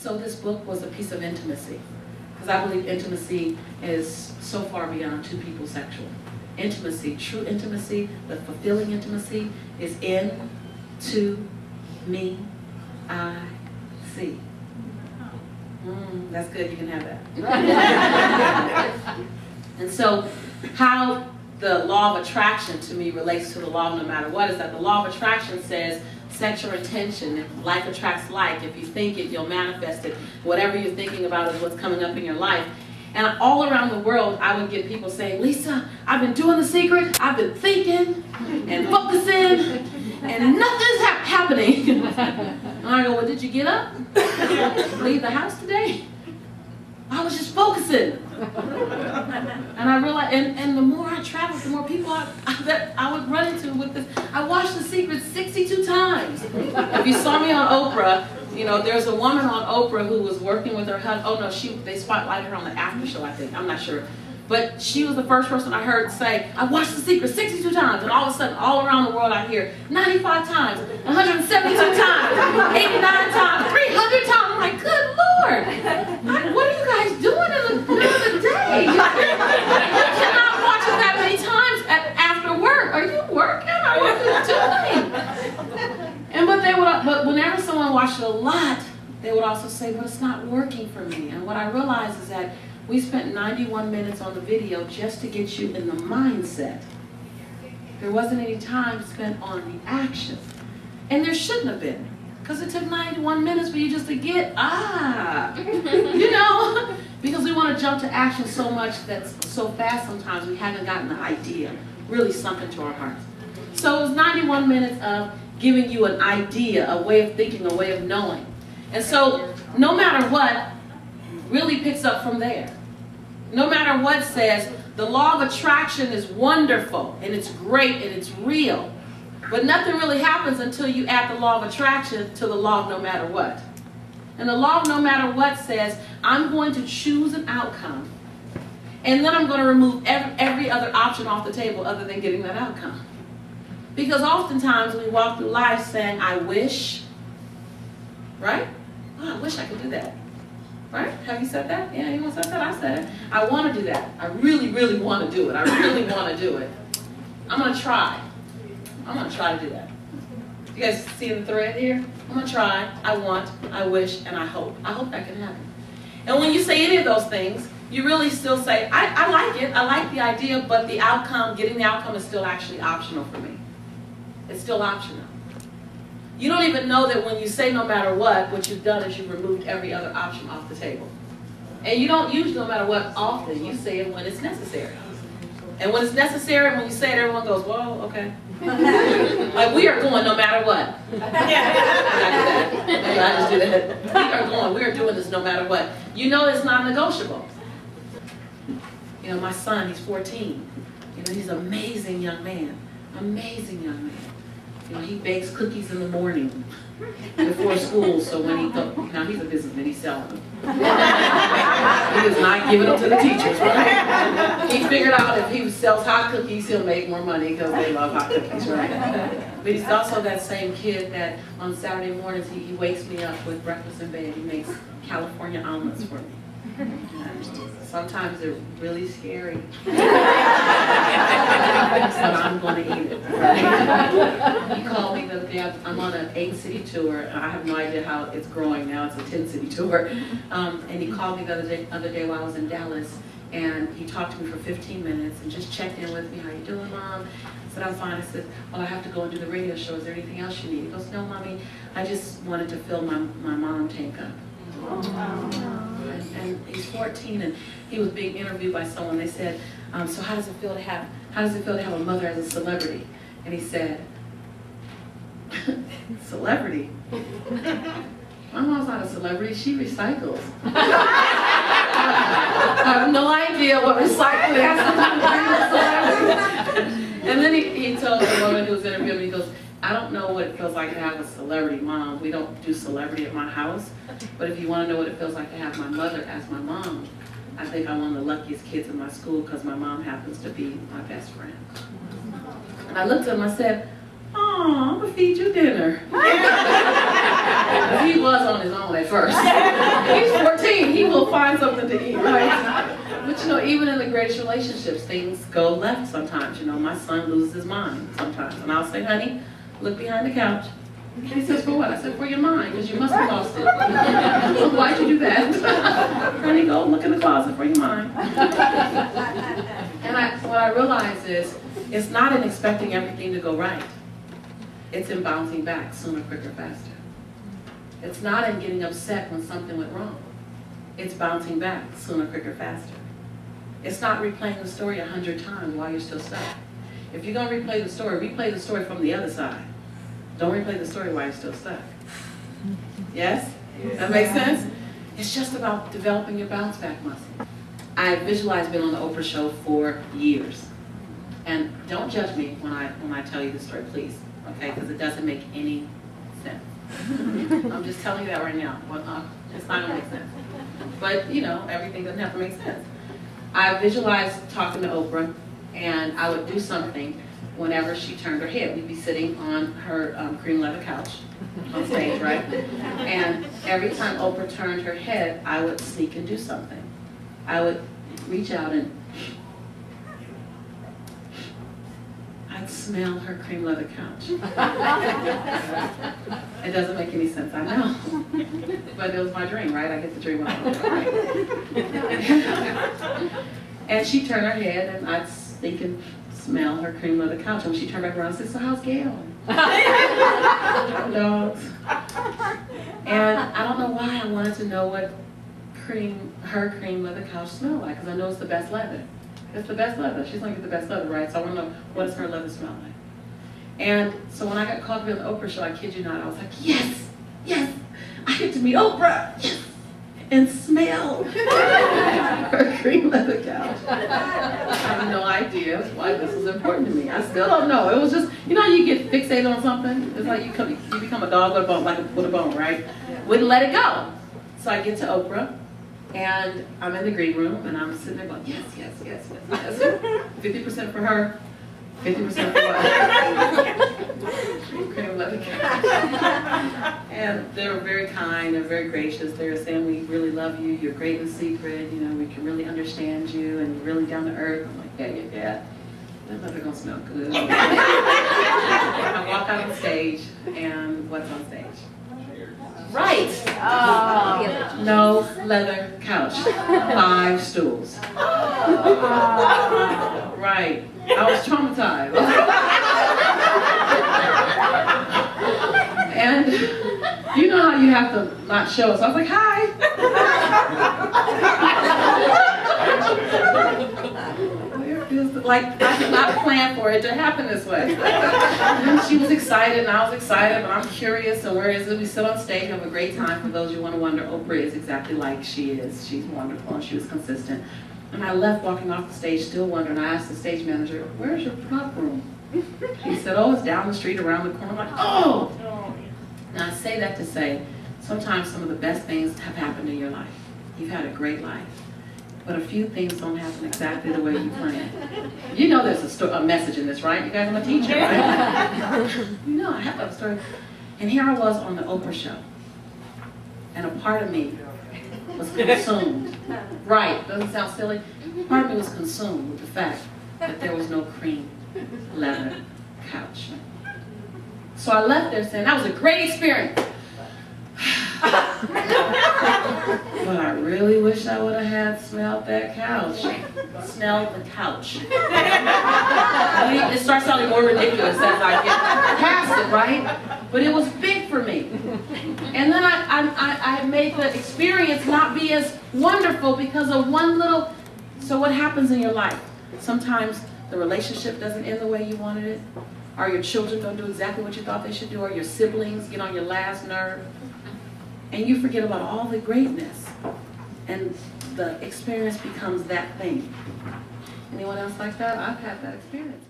So this book was a piece of intimacy, because I believe intimacy is so far beyond two people sexual. Intimacy, true intimacy, the fulfilling intimacy is in, to, me, I, see. That's good, you can have that. And so how the law of attraction to me relates to the law of no matter what is that the law of attraction says set your intention. If like attracts like, if you think it, you'll manifest it. Whatever you're thinking about is what's coming up in your life. And all around the world, I would get people saying, Lisa, I've been doing The Secret, I've been thinking and focusing, and nothing's happening. And I go, well, did you get up? Leave the house today? I was just focusing. And I realized, and the more I traveled, the more people that I would run into with this. I watched The Secret 62 times. If you saw me on Oprah, you know, there's a woman on Oprah who was working with her husband. Oh no, they spotlighted her on the after show, I think. I'm not sure. But she was the first person I heard say, I watched The Secret 62 times. And all of a sudden, all around the world I hear 95 times, 172 times, 89 times, 300 times. I'm like, good Lord, what are you guys doing in the middle of the day? You cannot watch it that many times after work. Are you working? Or what are you doing? And but whenever someone watched it a lot, they would also say, but it's not working for me. And what I realized is that we spent 91 minutes on the video just to get you in the mindset. There wasn't any time spent on the action. And there shouldn't have been. Because it took 91 minutes for you just to get, you know? Because we want to jump to action so much that's so fast sometimes we haven't gotten the idea really sunk into our hearts. So it was 91 minutes of giving you an idea, a way of thinking, a way of knowing. And so no matter what, really picks up from there. No matter what says, the law of attraction is wonderful and it's great and it's real. But nothing really happens until you add the law of attraction to the law of no matter what. And the law of no matter what says, I'm going to choose an outcome. And then I'm going to remove every other option off the table other than getting that outcome. Because oftentimes we walk through life saying, I wish, right? Oh, I wish I could do that. Right? Have you said that? Yeah, anyone said that? I said it. I want to do that. I really, really want to do it. I really want to do it. I'm going to try. I'm going to try to do that. You guys see the thread here? I'm going to try, I want, I wish, and I hope. I hope that can happen. And when you say any of those things, you really still say, I like it. I like the idea, but the outcome, getting the outcome is still actually optional for me. It's still optional. You don't even know that when you say no matter what you've done is you've removed every other option off the table. And you don't use no matter what often. You say it when it's necessary. And when it's necessary, when you say it, everyone goes, well, okay. Like, we are going no matter what. I just do that. We are going. We are doing this no matter what. You know it's not negotiable. You know, my son, he's 14. You know, he's an amazing young man. Amazing young man. You know, he bakes cookies in the morning before school, so when he goes, now he's a businessman, he's selling them. He is not giving them to the teachers, right? He figured out if he sells hot cookies, he'll make more money because they love hot cookies, right? But he's also that same kid that on Saturday mornings, he wakes me up with breakfast in bed. He makes California omelets for me. Sometimes they're really scary. But I'm going to eat it. Right? He called me the other day. I'm on an 8-city tour, and I have no idea how it's growing now. It's a 10-city tour. And he called me the other day while I was in Dallas, and he talked to me for 15 minutes and just checked in with me. How you doing, Mom? I said, I'm fine. I said, well, I have to go and do the radio show. Is there anything else you need? He goes, no, Mommy. I just wanted to fill my mom tank up. And he's 14, and he was being interviewed by someone. They said, so how does it feel to have a mother as a celebrity? And he said, celebrity? My mom's not a celebrity, she recycles. I have no idea what recycling has to do with celebrity. And then he told the woman who was interviewing me, he goes, I don't know what it feels like to have a celebrity mom. We don't do celebrity at my house. But if you want to know what it feels like to have my mother as my mom, I think I'm one of the luckiest kids in my school because my mom happens to be my best friend. And I looked at him and I said, oh, I'm going to feed you dinner. He was on his own at first. He's 14. He will find something to eat, right? But you know, even in the greatest relationships, things go left sometimes. You know, my son loses his mind sometimes. And I'll say, honey, look behind the couch. And he says, for what? I said, for your mind, because you must have lost it. Why'd you do that? Honey, go look in the closet for your mind. And what I realize is, it's not in expecting everything to go right. It's in bouncing back sooner, quicker, faster. It's not in getting upset when something went wrong. It's bouncing back sooner, quicker, faster. It's not replaying the story 100 times while you're still stuck. If you're going to replay the story from the other side. Don't replay the story while you're still stuck. Yes? That makes sense? It's just about developing your bounce back muscle. I visualized being on the Oprah show for years. And don't judge me when I tell you this story, please. Okay? Because it doesn't make any sense. I'm just telling you that right now. Well, it's not going to make sense. But, you know, everything doesn't have to make sense. I visualized talking to Oprah, and I would do something whenever she turned her head. We'd be sitting on her cream leather couch on stage, right? And every time Oprah turned her head, I would sneak and do something. I would reach out and I'd smell her cream leather couch. It doesn't make any sense, I know. But it was my dream, right? I get the dream when I'm right? And she'd turn her head and I'd sneak and smell her cream leather couch. And when she turned back around, I said, so how's Gail? Dogs. And I don't know why I wanted to know what her cream leather couch smelled like, because I know it's the best leather. It's the best leather. She's going to get the best leather, right? So I want to know, what does her leather smell like? And so when I got called to be on the Oprah show, I kid you not, I was like, yes, yes, I get to meet Oprah, yes, and smell her cream leather couch. I have no idea why this was important to me. I still don't know. It was just, you know, you get fixated on something. It's like you become a dog with a bone, with a bone, right? Wouldn't let it go. So I get to Oprah. And I'm in the green room, and I'm sitting there going, yes, yes, yes, yes, yes. 50% for her, 50% for what? Cream leather couch. And they were very kind, they're very gracious. They were saying, we really love you, you're great in secret, you know, we can really understand you, and you're really down to earth. I'm like, yeah. That leather gonna smell good. I walk out on stage, and what's on stage? Right. No leather couch. 5 stools. Right. I was traumatized. And you know how you have to not show. So I was like, hi. Like, I did not plan for it to happen this way. And she was excited, and I was excited, but I'm curious, and where is it? We sit on stage, have a great time. For those who want to wonder, Oprah is exactly like she is. She's wonderful, and she was consistent. And I left walking off the stage still wondering. I asked the stage manager, where's your prop room? He said, oh, it's down the street around the corner. I'm like, oh! Now, I say that to say, sometimes some of the best things have happened in your life. You've had a great life. But a few things don't happen exactly the way you planned. You know there's a message in this, right? You guys, I'm a teacher, right? You know, I have that story. And here I was on the Oprah show. And a part of me was consumed. Right, doesn't sound silly? Part of me was consumed with the fact that there was no cream leather couch. So I left there saying, that was a great experience. But I really wish I would have smelled that couch. Smell the couch. It starts sounding more ridiculous as I get past it, right? But it was big for me. And then I made the experience not be as wonderful because of one little... So what happens in your life? Sometimes the relationship doesn't end the way you wanted it. Or your children don't do exactly what you thought they should do. Or your siblings get on your last nerve. And you forget about all the greatness. And the experience becomes that thing. Anyone else like that? I've had that experience.